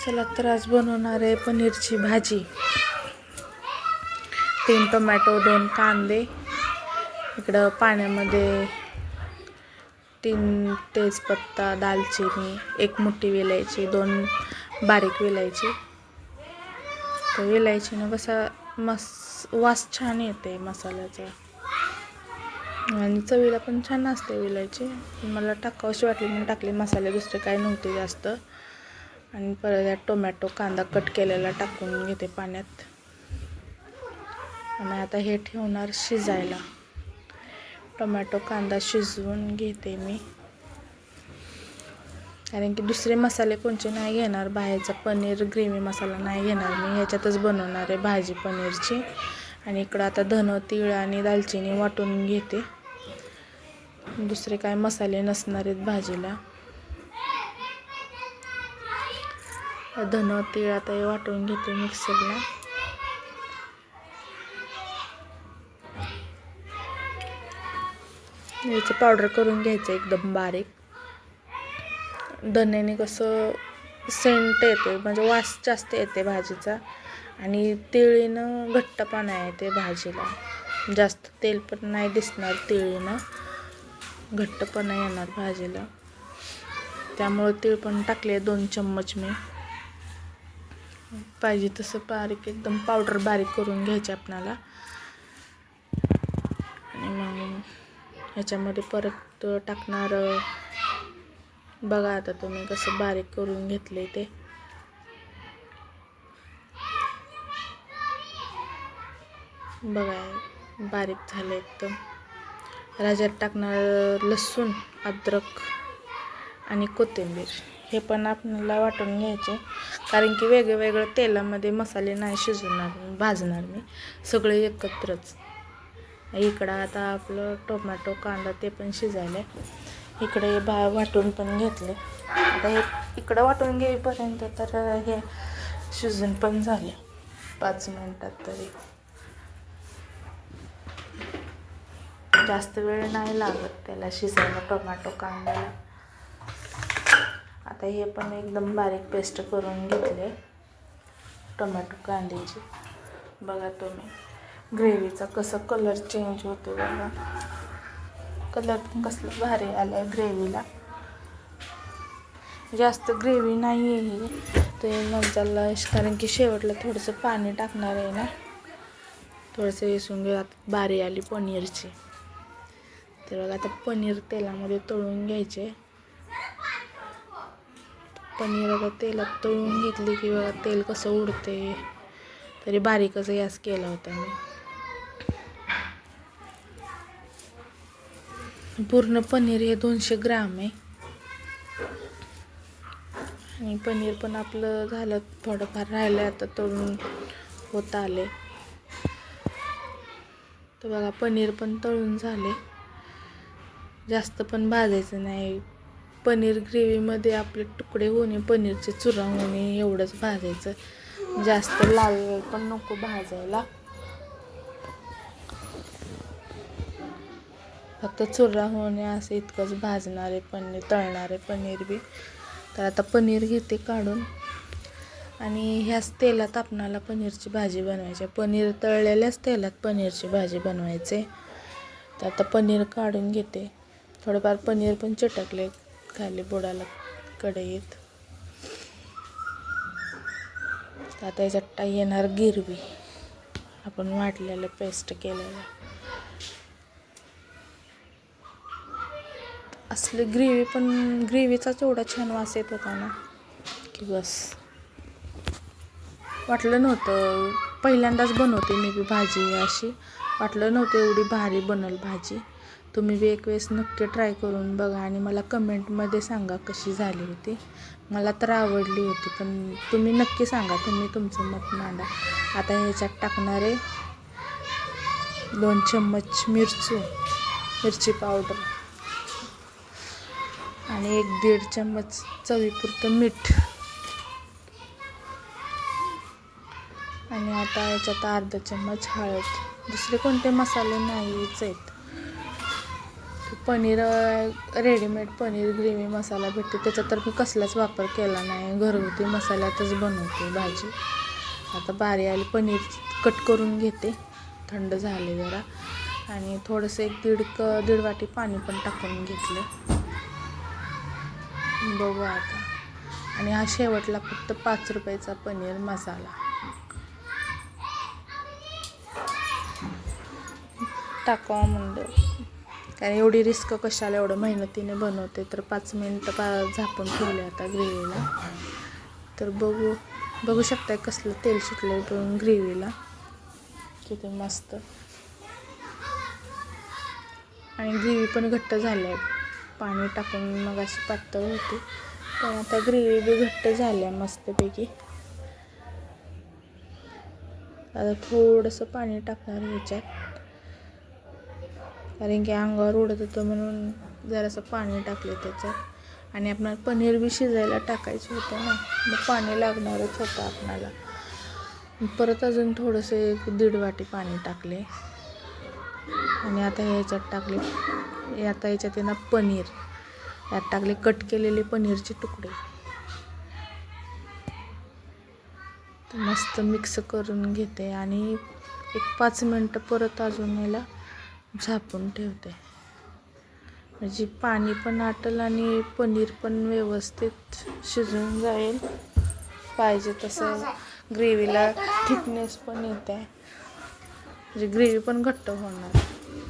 चला तर आज बनवणार आहे पनीरची भाजी. 3 टोमॅटो, 2 कांदे, इकडं पाण्यामध्ये 3 तेजपत्ता, दालचिनी, 1 मोठी वेलायची, 2 बारीक वेलायची. तर वेलायचीनं कसा वास छान येते मसाल्याचा आणि चवीला पण छान असते वेलायची. मला टाकावशी वाटली म्हणून टाकले. मसाले दुसरे काय नव्हते जास्त. आणि परत यात टोमॅटो, कांदा कट केलेला टाकून घेते पाण्यात. आणि आता हे ठेवणार शिजायला. टोमॅटो कांदा शिजवून घेते मी, कारण की दुसरे मसाले कोणते नाही घेणार. बाहेरचा पनीर ग्रेव्ही मसाला नाही घेणार मी, ह्याच्यातच बनवणार आहे भाजी पनीरची. आणि इकडं आता धन, तीळ आणि दालचिनी वाटून घेते. दुसरे काय मसाले नसणार आहेत भाजीला. धन, तीळ आता हे वाटून घेते मिक्सरला. याची पावडर करून घ्यायचं एकदम बारीक. धन्याने कसं सेंट येते, म्हणजे वास जास्त येते भाजीचा. आणि तिळीनं घट्टपणा येते भाजीला. जास्त तेल पण नाही दिसणार, तिळीनं घट्टपणा येणार भाजीला. त्यामुळे तीळ पण टाकले 2 चम्मच मी. पाहिजे तसं बारीक एकदम पावडर बारीक करून घ्यायची आपल्याला. आणि मग ह्याच्यामध्ये परत टाकणार, बघा आता तुम्ही कसं बारीक करून घेतले ते. बघा बारीक झाले एकदम. ह्याच्यात टाकणार लसूण, अद्रक आणि कोथिंबीर. हे पण आपल्याला वाटून घ्यायचे, कारण की वेगवेगळ्या तेलामध्ये मसाले नाही शिजवणार, भाजणार मी सगळे एकत्रच. इकडं आता आपलं टोमॅटो, कांदा ते पण शिजायले. इकडे वाटून पण घेतले. आता हे इकडं वाटून घेईपर्यंत तर हे शिजून पण झाले 5 मिनिटात. तरी जास्त वेळ नाही लागत त्याला शिजायला, टोमॅटो कांद्याला. आता हे पण एकदम बारीक पेस्ट करून घेतले टोमॅटो कांद्याची. बघा तुम्ही ग्रेव्हीचा कसं कलर चेंज होतो. बघा कलर पण कसलं भारी आलाय ग्रेव्हीला. जास्त ग्रेव्ही नाही आहे ही ते नंतरला, कारण की शेवटला थोडंसं पाणी टाकणार आहे ना. थोडंसं येसून घ्या. बारी आली पनीरची. तर बघा आता पनीर तेलामध्ये तळून घ्यायचे. पनीर आता तेलात तळून घेतली की बघा तेल कसं उडते. तरी बारीकच गॅस केला होता मी. पूर्ण पनीर हे 200 ग्राम आहे. आणि पनीर पण आपलं झालं, थोडंफार राहिलं आता तळून होत आले. तर बघा पनीर पण तळून झाले. जास्त पण भाजायचं नाही. पनीर ग्रेव्हीमध्ये आपले तुकडे होणे, पनीरचे चुरा होणे एवढंच भाजायचं. जास्त लाल पण नको भाजायला, फक्त चुरा होणे असं इतकंच भाजणार आहे पनीर, तळणार आहे पनीर बी. तर आता पनीर घेते काढून. आणि ह्याच तेलात आपणाला पनीरची भाजी बनवायची. पनीर तळलेल्याच तेलात पनीरची भाजी बनवायचे. तर आता पनीर काढून घेते. थोडंफार पनीर पण चिटकले खाली बुडाला कढईत. आता याच्यात येणार गिरवी, आपण वाटलेलं पेस्ट केलेलं. असले ग्रेव्ही पण, ग्रेव्हीचाच एवढा छान वास येत होता ना की बस. वाटलं नव्हतं, पहिल्यांदाच बनवते मी बी भाजी अशी. वाटलं नव्हतं एवढी भारी बनल भाजी. तुम्ही बी एक वेळेस नक्की ट्राय करून बघा आणि मला कमेंटमध्ये सांगा कशी झाली होती. मला तर आवडली होती, पण तुम्ही नक्की सांगा, तुम्ही तुमचं मत मांडा. आता ह्याच्यात टाकणारे 2 चम्मच मिरची पावडर आणि 1-1.5 चम्मच चवीपुरतं मीठ. आणि आता याच्यात अर्धा चम्मच हळद. दुसरे कोणते मसाले नाहीच आहेत. पनीर रेडीमेड पनीर ग्रेव्ही मसाला भेटते, त्याचा तर मी कसलाच वापर केला नाही, घरगुती मसाल्यातच बनवते भाजी. आता बारी आली, पनीर कट करून घेते, थंड झाले जरा, आणि थोडंसं एक दीड वाटी पाणी पण टाकून घेतलं. बघू आता. आणि हा शेवटला फक्त 5 रुपयाचा पनीर मसाला टाकावा म्हणलं, कारण एवढी रिस्क कशाला, एवढं मेहनतीने बनवते. तर 5 मिनटं झापून ठेवले आता ग्रेव्हीला. तर बघू शकताय कसलं तेल सुटलं पण ग्रेव्हीला, किती मस्त. आणि ग्रेव्ही पण घट्ट झाली आहे, पाणी टाकून मग अशी पातळ होती, पण आता ग्रेव्ही बी घट्ट झाल्या मस्तपैकी. आता थोडंसं पाणी टाकणार ह्याच्यात, कारण की अंगावर उडत होतं म्हणून जरासं पाणी टाकले त्याच्यात. आणि आपल्याला पनीर बी शिजायला टाकायचं होतं ना, मग पाणी लागणारच होतं आपल्याला. परत अजून थोडंसं 1-1.5 वाटी पाणी टाकले. आणि आता ह्याच्यात टाकले, आता ह्याच्यात आहे ना पनीर, यात टाकले कट केलेले पनीरचे तुकडे. मस्त मिक्स करून घेते आणि 5 मिनटं परत अजून याला झापून ठेवते, म्हणजे पाणी पण आटल आणि पनीर पण व्यवस्थित शिजून जाईल. पाहिजे तसं ग्रेव्हीला थिकनेस पण येते, म्हणजे ग्रेव्ही पण घट्ट होणार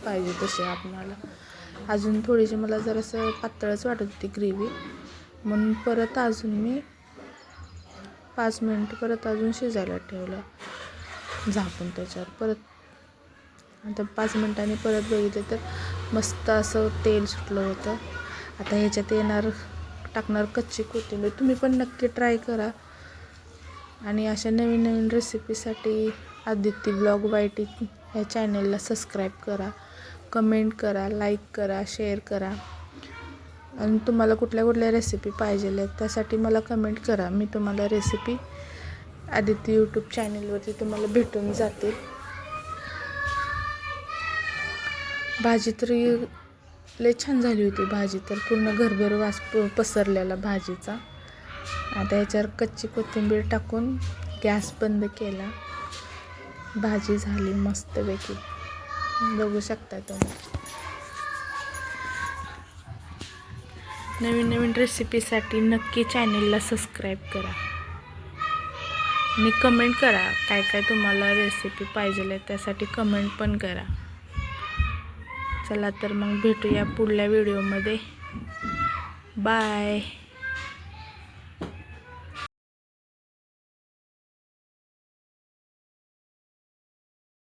पाहिजे तशी आपणाला. अजून थोडीशी मला जरासं पातळच वाटत होती ग्रेव्ही, म्हणून परत अजून मी 5 मिनटं परत अजून शिजायला ठेवलं झाकून त्याच्यावर. परत आता 5 मिनटांनी परत बघितलं तर मस्त असं तेल सुटलं होतं. आता ह्याच्यात टाकणार कच्ची कोथिंबीर. तुम्ही पण नक्की ट्राय करा, आणि अशा नवीन नवीन रेसिपीसाठी आदिती ब्लॉग YT ह्या चॅनलला सबस्क्राईब करा, कमेंट करा, लाईक करा, शेअर करा. आणि तुम्हाला कुठल्या रेसिपी पाहिजे आहेत त्यासाठी मला कमेंट करा, मी तुम्हाला रेसिपी आदिती यूट्यूब चॅनलवरती तुम्हाला भेटून जातील. भाजी तर लय छान झाली होती, भाजी तर पूर्ण घरभर वास पसरलेला भाजीचा. आता याच्यावर कच्ची कोथिंबीर टाकून गॅस बंद केला, भाजी झाली मस्तपैकी. बघू शकता तुम्ही. नवीन नवीन रेसिपीसाठी नक्की चॅनलला सबस्क्राईब करा आणि कमेंट करा काय काय तुम्हाला रेसिपी पाहिजे आहे, त्यासाठी कमेंट पण करा. चला तर मग भेटूया पुढल्या व्हिडिओमध्ये. बाय.